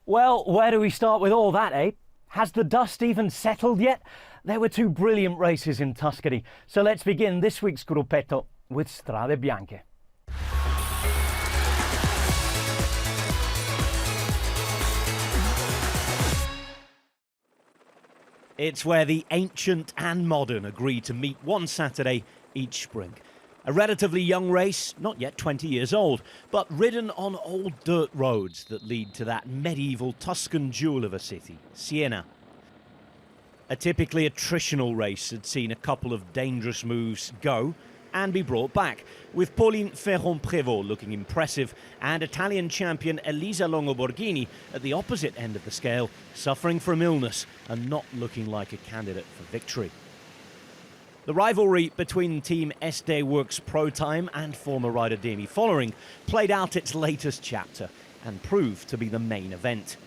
Well, where do we start with all that, eh? Has the dust even settled yet? There were two brilliant races in Tuscany, so let's begin this week's Gruppetto with Strade Bianche. It's where the ancient and modern agree to meet one Saturday each spring. A relatively young race, not yet 20 years old, but ridden on old dirt roads that lead to that medieval Tuscan jewel of a city, Siena. A typically attritional race had seen a couple of dangerous moves go and be brought back, with Pauline Ferrand-Prévot looking impressive and Italian champion Elisa Longo-Borghini at the opposite end of the scale, suffering from illness and not looking like a candidate for victory. The rivalry between Team SD Works Pro Time and former rider Demi Vollering played out its latest chapter and proved to be the main event.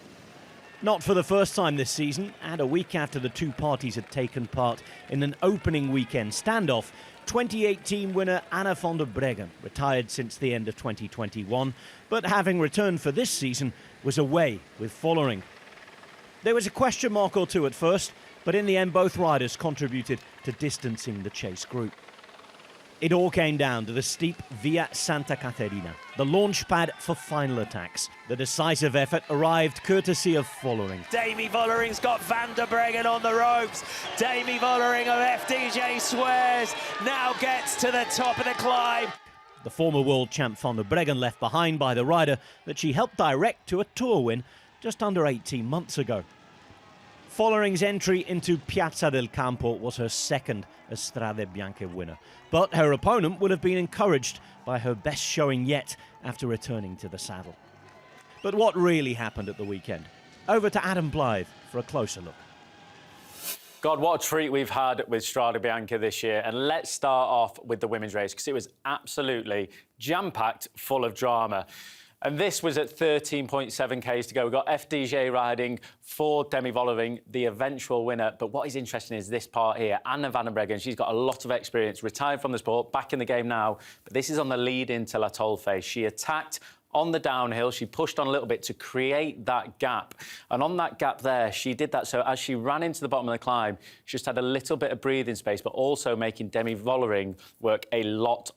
Not for the first time this season, and a week after the two parties had taken part in an opening weekend standoff, 2018 winner Anna van der Breggen, retired since the end of 2021, but having returned for this season, was away with Vollering. There was a question mark or two at first, but in the end both riders contributed to distancing the chase group. It all came down to the steep Via Santa Caterina, the launch pad for final attacks. The decisive effort arrived courtesy of Vollering. Demi Vollering's got Van der Breggen on the ropes. Demi Vollering of FDJ swears now gets to the top of the climb. The former world champ Van der Breggen left behind by the rider that she helped direct to a Tour win just under 18 months ago. Vollering's entry into Piazza del Campo was her second as Strade Bianche winner, but her opponent would have been encouraged by her best showing yet after returning to the saddle. But what really happened at the weekend? Over to Adam Blythe for a closer look. God, what a treat we've had with Strade Bianche this year. And let's start off with the women's race, because it was absolutely jam-packed, full of drama. And this was at 13.7 Ks to go. We've got FDJ riding for Demi Vollering, the eventual winner. But what is interesting is this part here. Anna van der Breggen, she's got a lot of experience, retired from the sport, back in the game now. But this is on the lead into La Tolfe. She attacked on the downhill, she pushed on a little bit to create that gap. And on that gap there, she did that. So as she ran into the bottom of the climb, she just had a little bit of breathing space, but also making Demi Vollering work a lot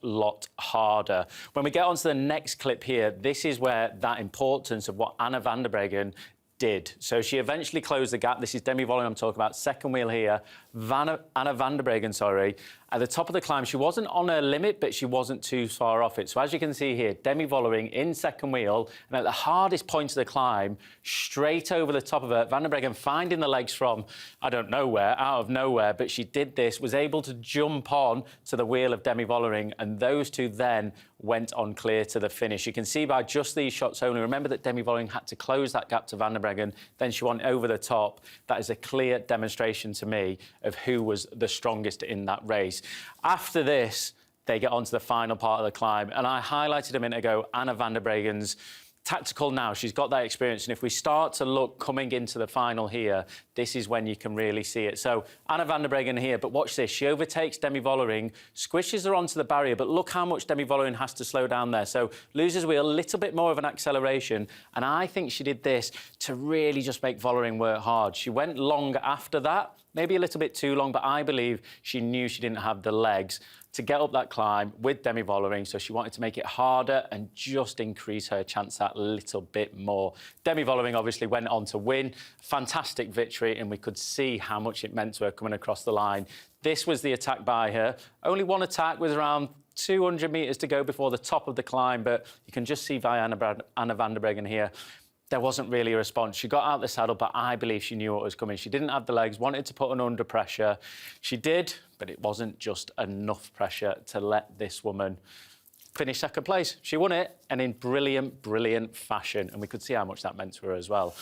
harder. When we get on to the next clip here, this is where that importance of what Anna van der Breggen did. So she eventually closed the gap. This is Demi Vollering I'm talking about, second wheel here. Anna van der Breggen, sorry. At the top of the climb, she wasn't on her limit, but she wasn't too far off it. So as you can see here, Demi Vollering in second wheel, and at the hardest point of the climb, straight over the top of her, Van der Breggen finding the legs from, I don't know where, out of nowhere, but she did this, was able to jump on to the wheel of Demi Vollering, and those two then went on clear to the finish. You can see by just these shots only, remember that Demi Vollering had to close that gap to Van der Breggen, then she went over the top. That is a clear demonstration to me of who was the strongest in that race. After this, they get on to the final part of the climb, and I highlighted a minute ago Anna van der Breggen's tactical now. She's got that experience, and if we start to look coming into the final here, this is when you can really see it. So Anna van der Breggen here, but watch this. She overtakes Demi Vollering, squishes her onto the barrier, but look how much Demi Vollering has to slow down there. So loses wheel, a little bit more of an acceleration, and I think she did this to really just make Vollering work hard. She went long after that, maybe a little bit too long, but I believe she knew she didn't have the legs to get up that climb with Demi Vollering, so she wanted to make it harder and just increase her chance that little bit more. Demi Vollering obviously went on to win. Fantastic victory, and we could see how much it meant to her coming across the line. This was the attack by her. Only one attack with around 200 metres to go before the top of the climb, but you can just see via Anna van der Breggen here. There wasn't really a response. She got out the saddle, but I believe she knew what was coming. She didn't have the legs, wanted to put her under pressure. She did, but it wasn't just enough pressure to let this woman finish second place. She won it, and in brilliant fashion, and we could see how much that meant to her as well.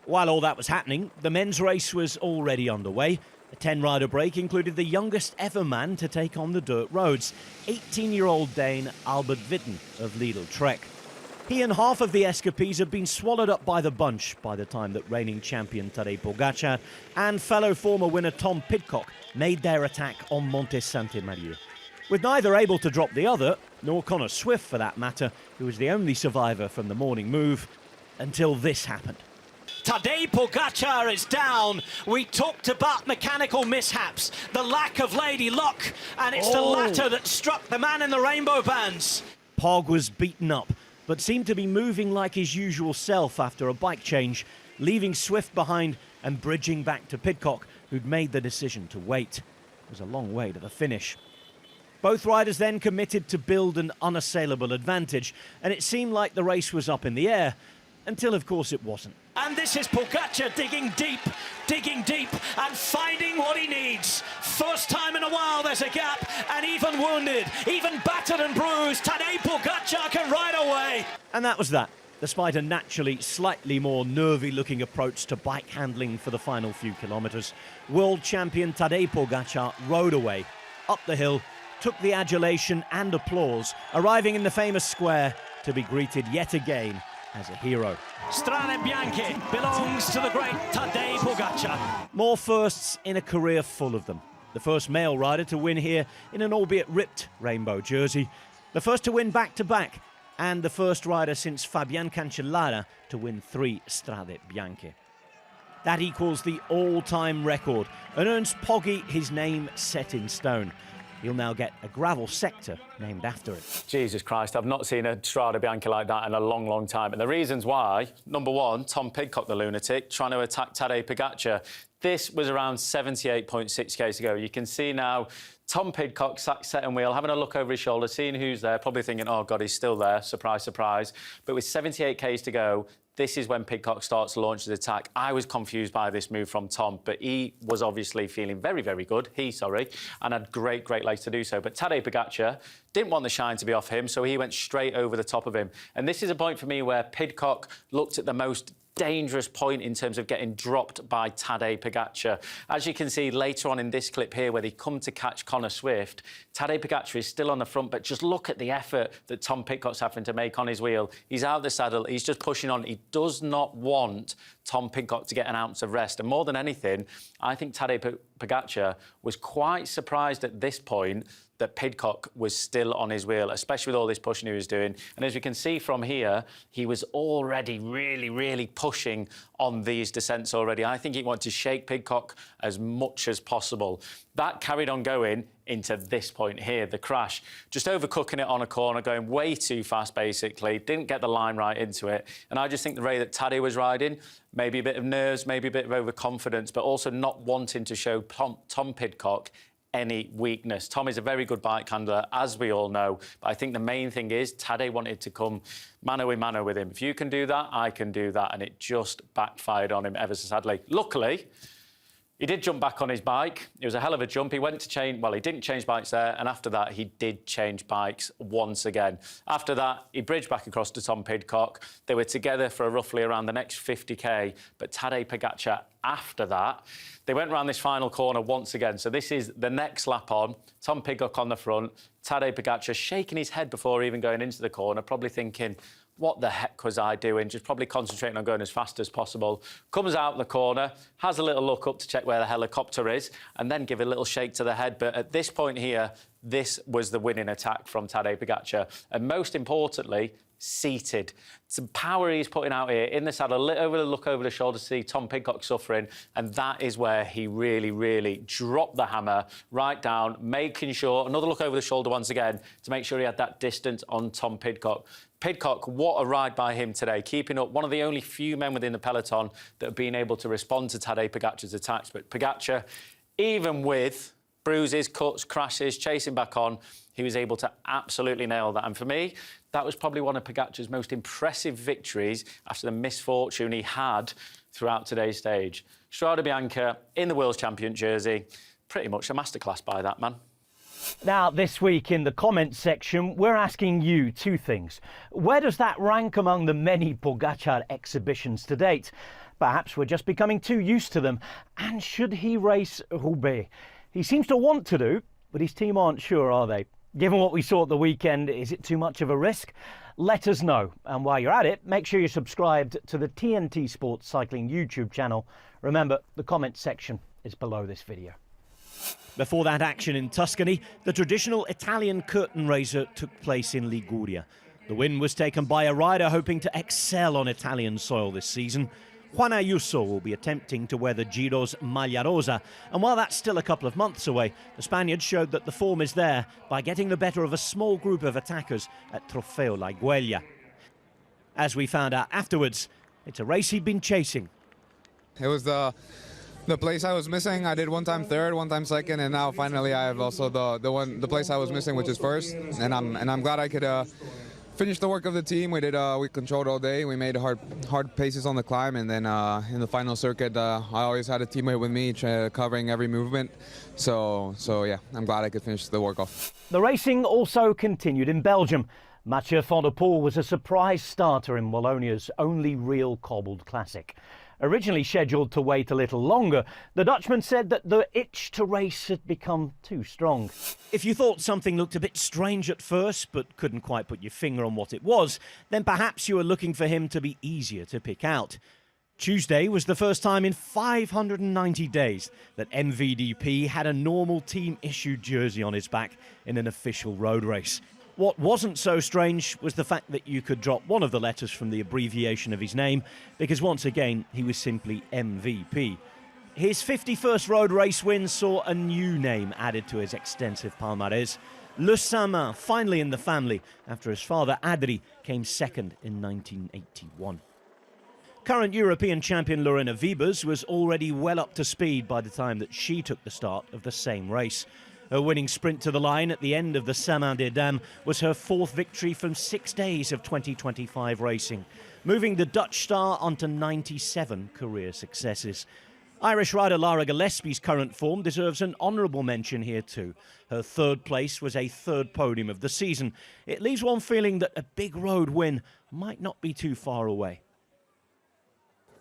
While all that was happening, the men's race was already underway. A 10-rider break included the youngest ever man to take on the dirt roads, 18-year-old Dane Albert Witten of Lidl Trek. He and half of the escapees had been swallowed up by the bunch by the time that reigning champion Tadej Pogačar and fellow former winner Tom Pidcock made their attack on Monte Santa Maria. With neither able to drop the other, nor Connor Swift for that matter, who was the only survivor from the morning move, until this happened. Tadej Pogačar is down. We talked about mechanical mishaps, the lack of lady luck, and it's the latter that struck the man in the rainbow bands. Pog was beaten up, but seemed to be moving like his usual self after a bike change, leaving Swift behind and bridging back to Pidcock, who'd made the decision to wait. It was a long way to the finish. Both riders then committed to build an unassailable advantage, and it seemed like the race was up in the air, until of course it wasn't. And this is Pogačar digging deep, and finding what he needs. First time in a while there's a gap, and even wounded, even battered and bruised, Tadej Pogačar can ride away. And that was that. Despite a naturally slightly more nervy-looking approach to bike handling for the final few kilometres, world champion Tadej Pogačar rode away, up the hill, took the adulation and applause, arriving in the famous square to be greeted yet again as a hero. Strade Bianche belongs to the great Tadej Pogačar. More firsts in a career full of them. The first male rider to win here in an albeit ripped rainbow jersey. The first to win back-to-back. And the first rider since Fabian Cancellara to win 3 Strade Bianche. That equals the all-time record and earns Poggy his name set in stone. He'll now get a gravel sector named after it. Jesus Christ, I've not seen a Strade Bianche like that in a long, long time. And the reasons why, number one, Tom Pidcock, the lunatic, trying to attack Tadej Pogačar. This was around 78.6 k's to go. You can see now Tom Pidcock sat second wheel, having a look over his shoulder, seeing who's there, probably thinking, oh, God, he's still there, surprise, surprise. But with 78 k's to go, this is when Pidcock starts to launch his attack. I was confused by this move from Tom, but he was obviously feeling very, very good, and had great legs to do so. But Tadej Pogačar didn't want the shine to be off him, so he went straight over the top of him. And this is a point for me where Pidcock looked at the most dangerous point in terms of getting dropped by Tadej Pogačar. As you can see later on in this clip here where they come to catch Connor Swift, Tadej Pogačar is still on the front, but just look at the effort that Tom Pidcock's having to make on his wheel. He's out the saddle, he's just pushing on. He does not want Tom Pidcock to get an ounce of rest. And more than anything, I think Tadej Pogačar was quite surprised at this point that Pidcock was still on his wheel, especially with all this pushing he was doing. And as we can see from here, he was already really pushing on these descents already. I think he wanted to shake Pidcock as much as possible. That carried on going into this point here, the crash. Just overcooking it on a corner, going way too fast, basically. Didn't get the line right into it. And I just think the way that Tadej was riding, maybe a bit of nerves, maybe a bit of overconfidence, but also not wanting to show Tom Pidcock any weakness. Tom is a very good bike handler, as we all know, but I think the main thing is Tadej wanted to come mano a mano with him. If you can do that, I can do that, and it just backfired on him ever so sadly. Luckily, he did jump back on his bike. It was a hell of a jump. He went to change... Well, he didn't change bikes there, and after that, he did change bikes once again. After that, he bridged back across to Tom Pidcock. They were together for roughly around the next 50k, but Tadej Pogačar, after that, they went around this final corner once again. So this is the next lap on. Tom Pidcock on the front. Tadej Pogačar shaking his head before even going into the corner, probably thinking, what the heck was I doing? Just probably concentrating on going as fast as possible. Comes out the corner, has a little look up to check where the helicopter is, and then give a little shake to the head. But at this point here, this was the winning attack from Tadej Pogačar. And most importantly, seated. Some power he's putting out here in the saddle, look over the shoulder to see Tom Pidcock suffering, and that is where he really dropped the hammer right down, making sure, another look over the shoulder once again, to make sure he had that distance on Tom Pidcock. Pidcock, what a ride by him today, keeping up, one of the only few men within the peloton that have been able to respond to Tadej Pogačar's attacks. But Pogačar, even with bruises, cuts, crashes, chasing back on, he was able to absolutely nail that. And for me, that was probably one of Pogačar's most impressive victories after the misfortune he had throughout today's stage. Strade Bianche in the World Champion jersey, pretty much a masterclass by that man. Now, this week in the comments section, we're asking you 2 things. Where does that rank among the many Pogačar exhibitions to date? Perhaps we're just becoming too used to them. And should he race Roubaix? He seems to want to do, but his team aren't sure, are they? Given what we saw at the weekend, is it too much of a risk? Let us know. And while you're at it, make sure you're subscribed to the TNT Sports Cycling YouTube channel. Remember, the comments section is below this video. Before that action in Tuscany, the traditional Italian curtain raiser took place in Liguria. The win was taken by a rider hoping to excel on Italian soil this season. Juan Ayuso will be attempting to wear the Giro's Maglia Rosa, and while that's still a couple of months away, the Spaniard showed that the form is there by getting the better of a small group of attackers at Trofeo Laigueglia. As we found out afterwards, it's a race he'd been chasing. It was the place I was missing. I did one time third, one time second, and now finally I have also the place I was missing, which is first. And I'm glad I could finish the work of the team. We controlled all day. We made hard paces on the climb, and then in the final circuit, I always had a teammate with me covering every movement. So yeah, I'm glad I could finish the work off. The racing also continued in Belgium. Mathieu van der Poel was a surprise starter in Wallonia's only real cobbled classic. Originally scheduled to wait a little longer, the Dutchman said that the itch to race had become too strong. If you thought something looked a bit strange at first, but couldn't quite put your finger on what it was, then perhaps you were looking for him to be easier to pick out. Tuesday was the first time in 590 days that MVDP had a normal team-issued jersey on his back in an official road race. What wasn't so strange was the fact that you could drop one of the letters from the abbreviation of his name, because once again he was simply MVP. His 51st road race win saw a new name added to his extensive palmarès. Le Samyn, finally in the family, after his father Adri came second in 1981. Current European champion Lorena Wiebes was already well up to speed by the time that she took the start of the same race. Her winning sprint to the line at the end of the Samyn des Dames was her fourth victory from 6 days of 2025 racing, moving the Dutch star onto 97 career successes. Irish rider Lara Gillespie's current form deserves an honourable mention here too. Her third place was a third podium of the season. It leaves one feeling that a big road win might not be too far away.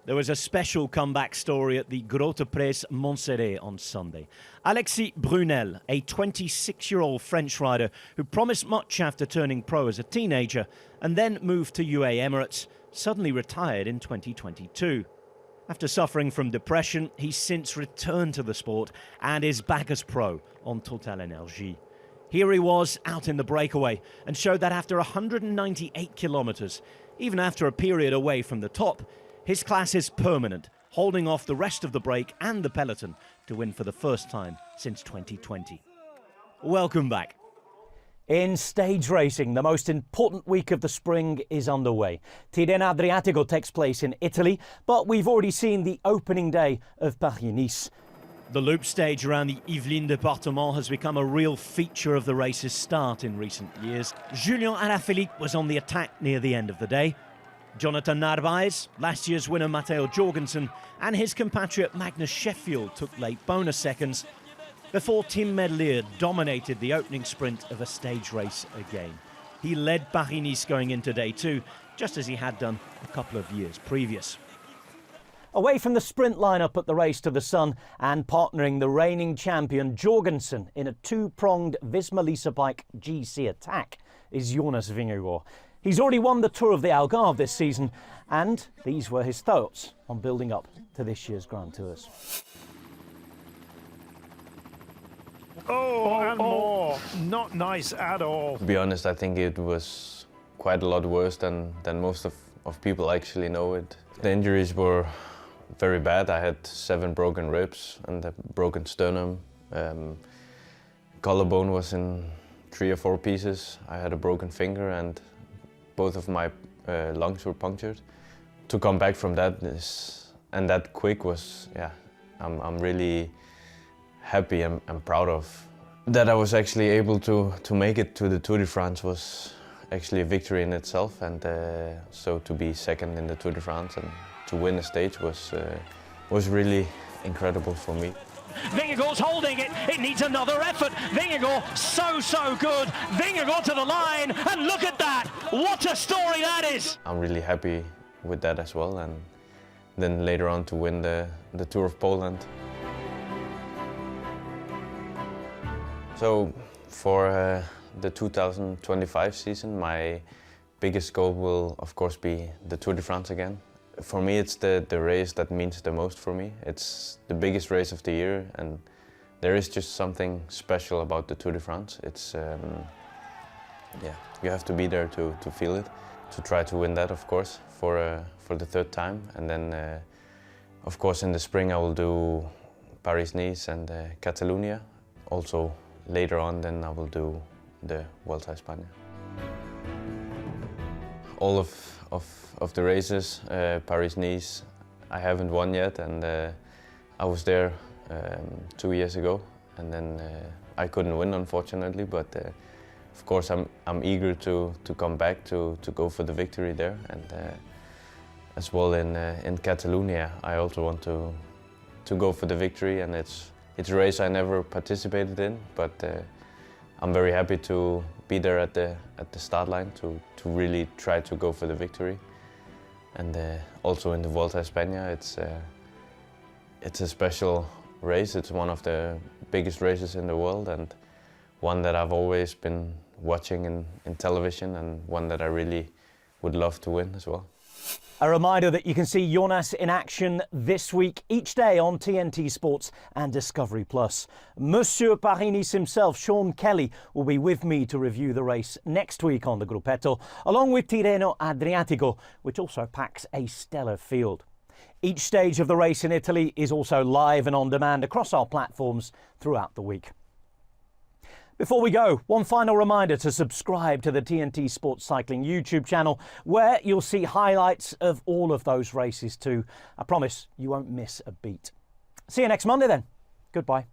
There was a special comeback story at the Grote Monseré on Sunday. Alexis Brunel, a 26-year-old French rider who promised much after turning pro as a teenager and then moved to UAE Emirates, suddenly retired in 2022. After suffering from depression, he's since returned to the sport and is back as pro on Total Energy. Here he was out in the breakaway and showed that after 198 kilometres, even after a period away from the top, his class is permanent, holding off the rest of the break and the peloton to win for the first time since 2020. Welcome back. In stage racing, the most important week of the spring is underway. Tirreno Adriatico takes place in Italy, but we've already seen the opening day of Paris-Nice. The loop stage around the Yvelines département has become a real feature of the race's start in recent years. Julian Alaphilippe was on the attack near the end of the day. Jonathan Narvaez, last year's winner Matteo Jorgensen, and his compatriot Magnus Sheffield took late bonus seconds before Tim Merlier dominated the opening sprint of a stage race again. He led Paris-Nice going into day two, just as he had done a couple of years previous. Away from the sprint lineup at the Race to the Sun and partnering the reigning champion Jorgensen in a two-pronged Visma-Lease bike GC attack is Jonas Vingegaard. He's already won the Tour of the Algarve this season, and these were his thoughts on building up to this year's Grand Tours. And more. Not nice at all. To be honest, I think it was quite a lot worse than most of people actually know it. The injuries were very bad. I had 7 broken ribs and a broken sternum. Collarbone was in 3 or 4 pieces. I had a broken finger and both of my lungs were punctured. To come back from that and that quick was, yeah, I'm really happy and proud of. That I was actually able to make it to the Tour de France was actually a victory in itself, and so to be second in the Tour de France and to win a stage was really incredible for me. Vingegaard's holding it. It needs another effort. Vingegaard, so good. Vingegaard to the line, and look at that. What a story that is. I'm really happy with that as well, and then later on to win the Tour of Poland. So for the 2025 season, my biggest goal will of course be the Tour de France again. For me, it's the race that means the most for me. It's the biggest race of the year, and there is just something special about the Tour de France. It's, yeah, you have to be there to feel it. To try to win that, of course, for the 3rd time, and then Of course, in the spring I will do Paris-Nice and Catalonia. Also, later on, then I will do the Vuelta A Espana. All of the races, Paris-Nice, I haven't won yet, and I was there 2 years ago, and then I couldn't win, unfortunately. But of course, I'm eager to come back to go for the victory there, and as well in Catalonia, I also want to go for the victory, and it's a race I never participated in, but I'm very happy to be there at the start line to really try to go for the victory. And also in the Vuelta A Espana, it's a special race. It's one of the biggest races in the world, and one that I've always been watching in television, and one that I really would love to win as well. A reminder that you can see Jonas in action this week, each day on TNT Sports and Discovery+. Monsieur Paris-Nice himself, Sean Kelly, will be with me to review the race next week on the Gruppetto, along with Tirreno Adriatico, which also packs a stellar field. Each stage of the race in Italy is also live and on demand across our platforms throughout the week. Before we go, one final reminder to subscribe to the TNT Sports Cycling YouTube channel, where you'll see highlights of all of those races too. I promise you won't miss a beat. See you next Monday then. Goodbye.